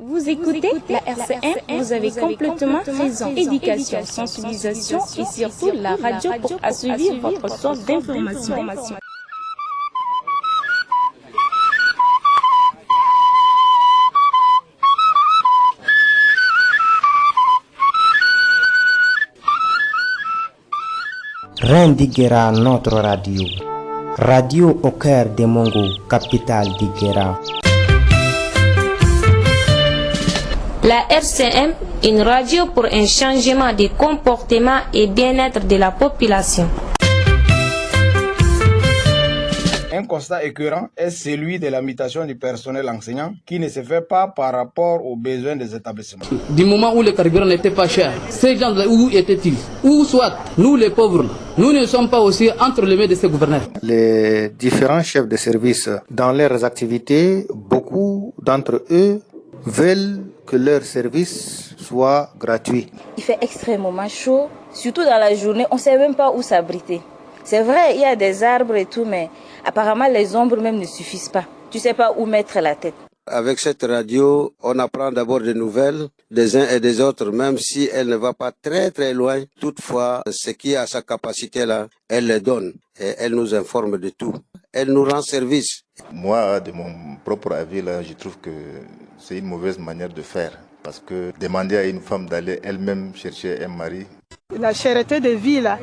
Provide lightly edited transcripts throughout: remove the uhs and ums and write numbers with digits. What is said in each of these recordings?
Vous écoutez la RCM, vous avez complètement raison. Éducation, sensibilisation et surtout la radio pour assouvir votre source d'information. Rendiguera notre radio. Radio au cœur des Mongo, capitale d'Iguera. La RCM, une radio pour un changement de comportement et bien-être de la population. Un constat écœurant est celui de la mutation du personnel enseignant qui ne se fait pas par rapport aux besoins des établissements. Du moment où le carburant n'était pas cher, ces gens-là, où étaient-ils? Ou soit, nous les pauvres, nous ne sommes pas aussi entre les mains de ces gouverneurs. Les différents chefs de service, dans leurs activités, beaucoup d'entre eux veulent que leur service soit gratuit. Il fait extrêmement chaud, surtout dans la journée, on ne sait même pas où s'abriter. C'est vrai, il y a des arbres et tout, mais apparemment les ombres même ne suffisent pas. Tu ne sais pas où mettre la tête. Avec cette radio, on apprend d'abord des nouvelles des uns et des autres, même si elle ne va pas très très loin. Toutefois, ce qui a sa capacité là, elle le donne et elle nous informe de tout. Elle nous rend service. Moi, de mon propre avis, là, je trouve que c'est une mauvaise manière de faire. Parce que demander à une femme d'aller elle-même chercher un mari. La cherté de vie, là,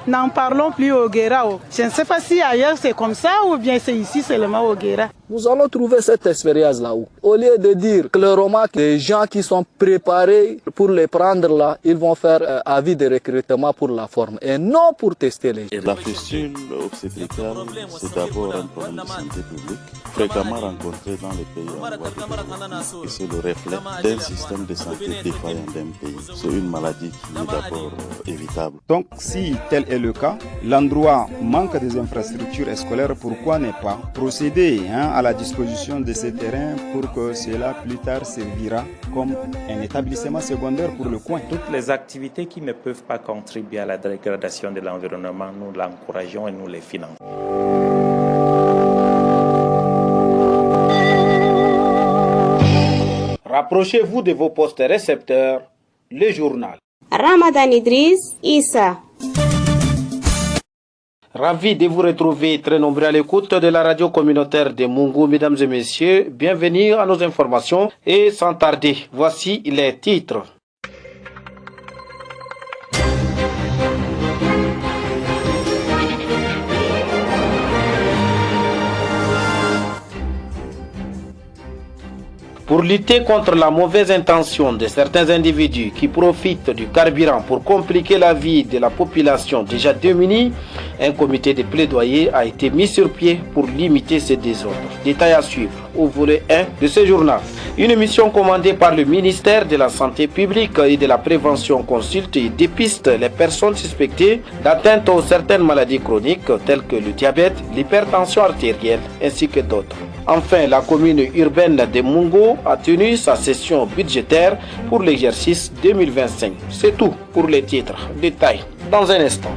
n'en parlons plus au Guéra. Je ne sais pas si ailleurs c'est comme ça ou bien c'est ici seulement au Guéra. Nous allons trouver cette expérience là-haut. Au lieu de dire clairement que les gens qui sont préparés pour les prendre là, ils vont faire avis de recrutement pour la forme et non pour tester les gens. La fistule obstétricale, c'est d'abord un problème de santé publique, fréquemment rencontré dans les pays en voie de développement. Et c'est le reflet d'un système de santé défaillant d'un pays. C'est une maladie qui est d'abord évitable. Donc si tel est le cas, l'endroit manque des infrastructures scolaires, pourquoi ne pas procéder à la disposition de ces terrains pour que cela plus tard servira comme un établissement secondaire pour le coin. Toutes les activités qui ne peuvent pas contribuer à la dégradation de l'environnement, nous l'encourageons et nous les finançons. Rapprochez-vous de vos postes récepteurs, le journal. Ramadan Idriss Issa. Ravi de vous retrouver très nombreux à l'écoute de la radio communautaire de Mungu, mesdames et messieurs. Bienvenue à nos informations et sans tarder, voici les titres. Pour lutter contre la mauvaise intention de certains individus qui profitent du carburant pour compliquer la vie de la population déjà démunie, un comité de plaidoyer a été mis sur pied pour limiter ces désordres. Détail à suivre au volet 1 de ce journal. Une émission commandée par le ministère de la Santé publique et de la Prévention consulte et dépiste les personnes suspectées d'atteinte à certaines maladies chroniques telles que le diabète, l'hypertension artérielle ainsi que d'autres. Enfin, la commune urbaine de Mungo a tenu sa session budgétaire pour l'exercice 2025. C'est tout pour les titres. Détail dans un instant.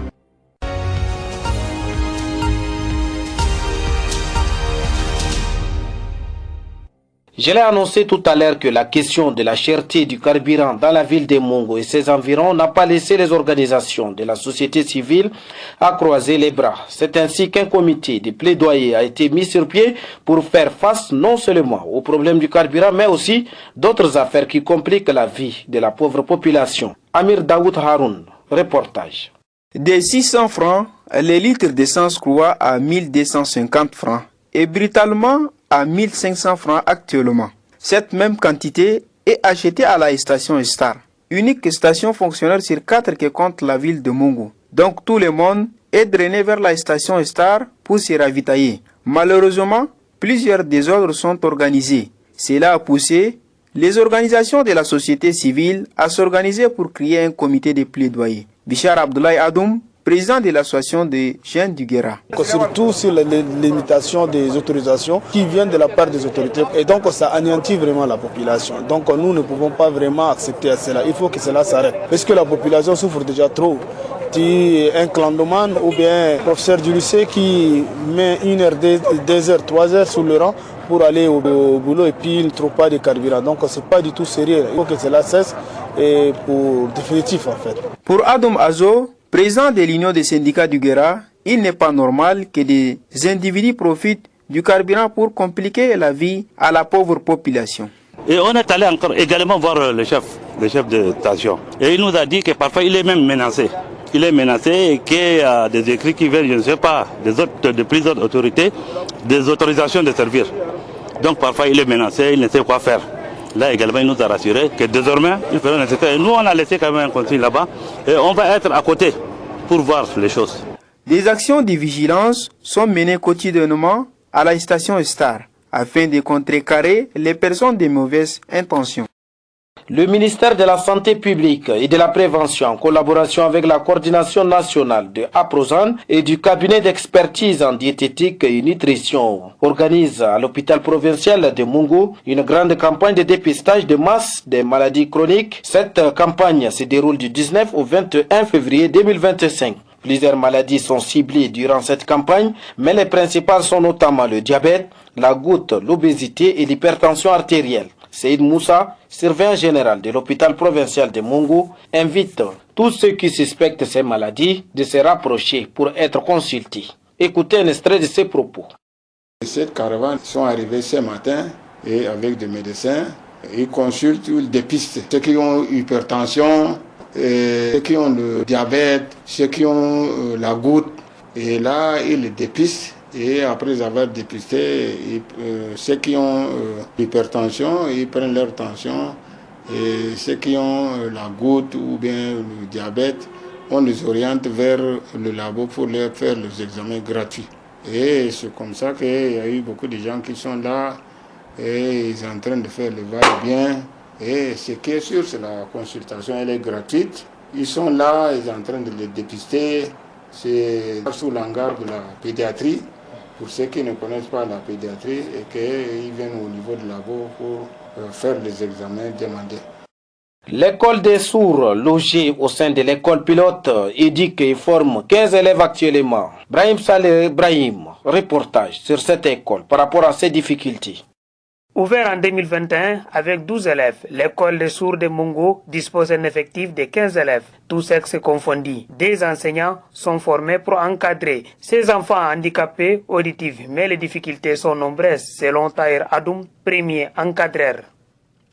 Je l'ai annoncé tout à l'heure que la question de la cherté du carburant dans la ville de Mungo et ses environs n'a pas laissé les organisations de la société civile à croiser les bras. C'est ainsi qu'un comité de plaidoyer a été mis sur pied pour faire face non seulement au problème du carburant, mais aussi d'autres affaires qui compliquent la vie de la pauvre population. Amir Daoud Haroun, reportage. De 600 francs, les litres d'essence croient à 1250 francs et brutalement à 1500 francs actuellement. Cette même quantité est achetée à la station Star, unique station fonctionnaire sur 4 qui compte la ville de Mungo. Donc tout le monde est drainé vers la station Star pour s'y ravitailler. Malheureusement, plusieurs désordres sont organisés. Cela a poussé les organisations de la société civile à s'organiser pour créer un comité de plaidoyer. Bichar Abdoulaye Adoum, président de l'association des jeunes du Guéra. Surtout sur les limitations des autorisations qui viennent de la part des autorités. Et donc ça anéantit vraiment la population. Donc nous ne pouvons pas vraiment accepter cela. Il faut que cela s'arrête. Parce que la population souffre déjà trop. Un clandomane ou bien un professeur du lycée qui met 1 heure, 2 heures, 3 heures sur le rang pour aller au boulot et puis ils ne trouvent pas de carburant. Donc c'est pas du tout sérieux. Il faut que cela cesse et pour définitif en fait. Pour Adam Azo, président de l'Union des syndicats du Guéra, il n'est pas normal que des individus profitent du carburant pour compliquer la vie à la pauvre population. Et on est allé encore également voir le chef de station. Et il nous a dit que parfois il est même menacé. Il est menacé et qu'il y a des écrits qui viennent, je ne sais pas, de plusieurs autorités, des autorisations de servir. Donc parfois il est menacé, il ne sait quoi faire. Là également il nous a rassuré que désormais il fera nécessaire. Et nous on a laissé quand même un consigne là-bas et on va être à côté pour voir les choses. Des actions de vigilance sont menées quotidiennement à la station Star afin de contrecarrer les personnes de mauvaises intentions. Le ministère de la Santé publique et de la Prévention, en collaboration avec la coordination nationale de APROSAN et du cabinet d'expertise en diététique et nutrition, organise à l'hôpital provincial de Mungu une grande campagne de dépistage de masse des maladies chroniques. Cette campagne se déroule du 19 au 21 février 2025. Plusieurs maladies sont ciblées durant cette campagne, mais les principales sont notamment le diabète, la goutte, l'obésité et l'hypertension artérielle. Seyd Moussa, surveillant général de l'hôpital provincial de Mungu, invite tous ceux qui suspectent ces maladies de se rapprocher pour être consultés. Écoutez un extrait de ses propos. Cette caravane sont arrivés ce matin et avec des médecins, ils consultent ou ils dépistent ceux qui ont hypertension, ceux qui ont le diabète, ceux qui ont la goutte. Et là, ils les dépistent. Et après avoir dépisté, ceux qui ont l'hypertension, ils prennent leur tension. Et ceux qui ont la goutte ou bien le diabète, on les oriente vers le labo pour leur faire les examens gratuits. Et c'est comme ça qu'il y a eu beaucoup de gens qui sont là et ils sont en train de faire le va-et-vient. Et ce qui est sûr, c'est la consultation, elle est gratuite. Ils sont là, ils sont en train de les dépister. C'est sous l'hangar de la pédiatrie. Pour ceux qui ne connaissent pas la pédiatrie et qu'ils viennent au niveau du labo pour faire les examens demandés. L'école des sourds, logée au sein de l'école pilote, éduque et forme 15 élèves actuellement. Brahim Saleh Brahim, reportage sur cette école par rapport à ses difficultés. Ouvert en 2021 avec 12 élèves, l'école des sourds de Mungu dispose d'un effectif de 15 élèves, tous sexes confondus. Des enseignants sont formés pour encadrer ces enfants handicapés auditifs, mais les difficultés sont nombreuses, selon Tahir Adoum, premier encadreur.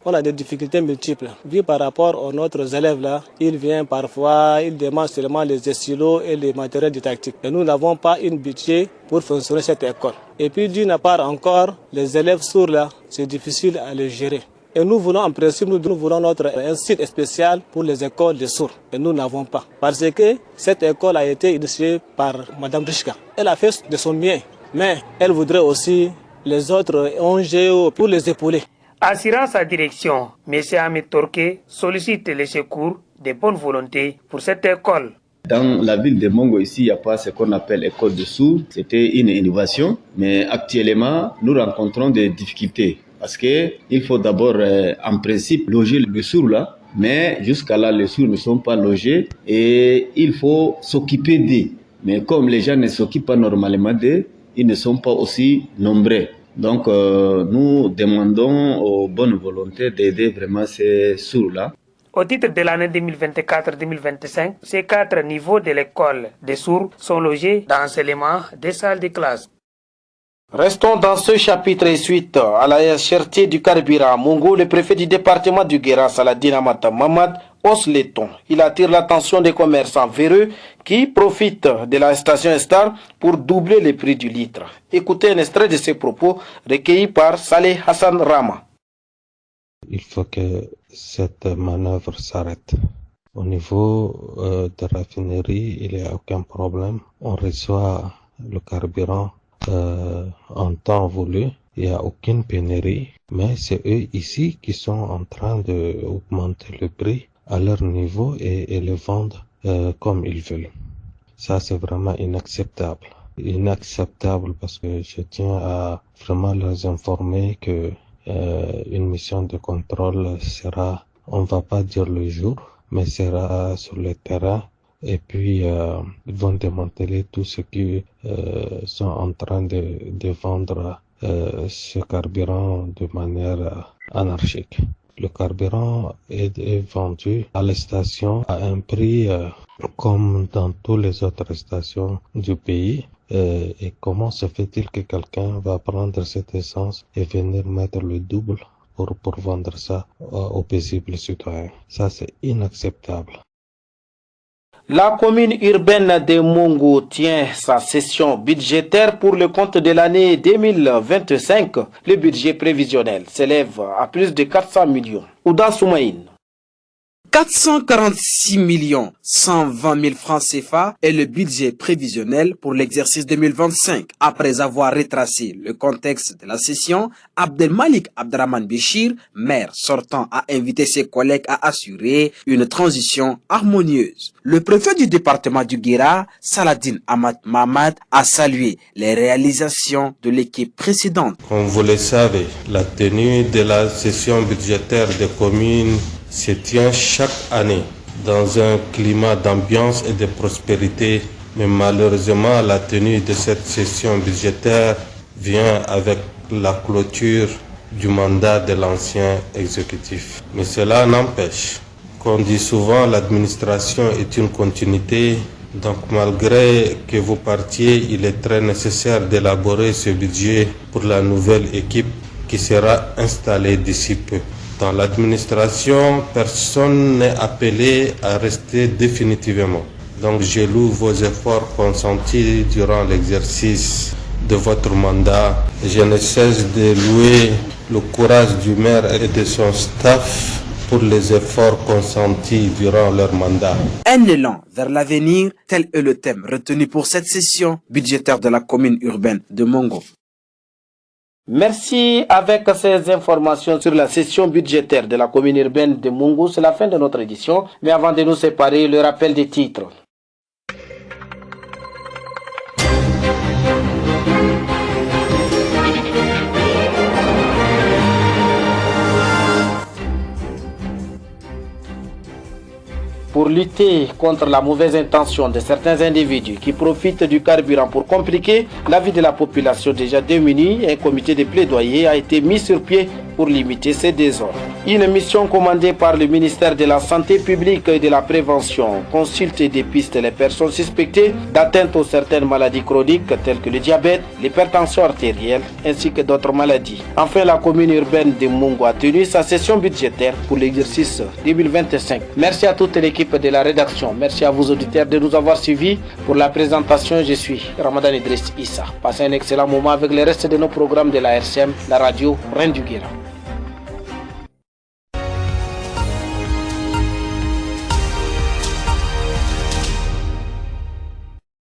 On a des difficultés multiples. Vu par rapport aux autres élèves là, ils viennent parfois, ils demandent seulement les stylos et les matériels didactiques. Et nous n'avons pas un budget pour fonctionner cette école. Et puis d'une part encore, les élèves sourds là, c'est difficile à les gérer. Et nous voulons en principe, nous voulons un site spécial pour les écoles de sourds. Et nous n'avons pas. Parce que cette école a été initiée par Madame Rishka. Elle a fait de son bien. Mais elle voudrait aussi les autres ONG pour les épauler. Assurant sa direction, M. Ahmed Torke sollicite les secours de bonne volonté pour cette école. Dans la ville de Mungu, ici, il n'y a pas ce qu'on appelle école de sourds. C'était une innovation, mais actuellement, nous rencontrons des difficultés. Parce qu'il faut d'abord, en principe, loger le sourd là, mais jusqu'à là, les sourds ne sont pas logés et il faut s'occuper d'eux. Mais comme les gens ne s'occupent pas normalement d'eux, ils ne sont pas aussi nombreux. Donc, nous demandons aux bonnes volontés d'aider vraiment ces sourds-là. Au titre de l'année 2024-2025, ces 4 niveaux de l'école des sourds sont logés dans seulement des salles de classe. Restons dans ce chapitre et suite à la cherté du carburant à Mungu. Le préfet du département du Guéra, Saladin Amata Mamad, hausse les tons. Il attire l'attention des commerçants véreux qui profitent de la station Star pour doubler le prix du litre. Écoutez un extrait de ses propos recueillis par Saleh Hassan Rama. Il faut que cette manœuvre s'arrête. Au niveau de la raffinerie, il n'y a aucun problème. On reçoit le carburant en temps voulu. Il n'y a aucune pénurie. Mais c'est eux ici qui sont en train d'augmenter le prix à leur niveau et le vendre comme ils veulent. Ça, c'est vraiment inacceptable. Inacceptable parce que je tiens à vraiment les informer que une mission de contrôle sera, on va pas dire le jour, mais sera sur le terrain. Et puis, ils vont démanteler tout ce qui sont en train de vendre ce carburant de manière anarchique. Le carburant est vendu à la station à un prix comme dans toutes les autres stations du pays. Et comment se fait-il que quelqu'un va prendre cette essence et venir mettre le double pour vendre ça aux paisibles citoyens? Ça, c'est inacceptable. La commune urbaine de Mungu tient sa session budgétaire pour le compte de l'année 2025. Le budget prévisionnel s'élève à plus de 400 millions. Ouda Soumaïn. 446 120 000 francs CFA est le budget prévisionnel pour l'exercice 2025. Après avoir retracé le contexte de la session, Abdelmalik Abdraman Béchir, maire sortant, a invité ses collègues à assurer une transition harmonieuse. Le préfet du département du Guéra, Saladin Ahmad Mahmad, a salué les réalisations de l'équipe précédente. Comme vous le savez, la tenue de la session budgétaire des communes se tient chaque année dans un climat d'ambiance et de prospérité, mais malheureusement la tenue de cette session budgétaire vient avec la clôture du mandat de l'ancien exécutif. Mais cela n'empêche qu'on dit souvent l'administration est une continuité, donc malgré que vous partiez, il est très nécessaire d'élaborer ce budget pour la nouvelle équipe qui sera installée d'ici peu. Dans l'administration, personne n'est appelé à rester définitivement. Donc je loue vos efforts consentis durant l'exercice de votre mandat. Je ne cesse de louer le courage du maire et de son staff pour les efforts consentis durant leur mandat. Un élan vers l'avenir, tel est le thème retenu pour cette session budgétaire de la commune urbaine de Mongo. Merci. Avec ces informations sur la session budgétaire de la commune urbaine de Mungu, c'est la fin de notre édition. Mais avant de nous séparer, le rappel des titres. Pour lutter contre la mauvaise intention de certains individus qui profitent du carburant pour compliquer la vie de la population déjà démunie, un comité de plaidoyer a été mis sur pied pour limiter ces désordres. Une mission commandée par le ministère de la Santé publique et de la Prévention consulte et dépiste les personnes suspectées d'atteinte aux certaines maladies chroniques telles que le diabète, l'hypertension artérielle ainsi que d'autres maladies. Enfin, la commune urbaine de Mungu a tenu sa session budgétaire pour l'exercice 2025. Merci à toute l'équipe de la rédaction. Merci à vous auditeurs de nous avoir suivis. Pour la présentation, je suis Ramadan Idriss Issa. Passez un excellent moment avec le reste de nos programmes de la RCM, la radio Reine du Guéra.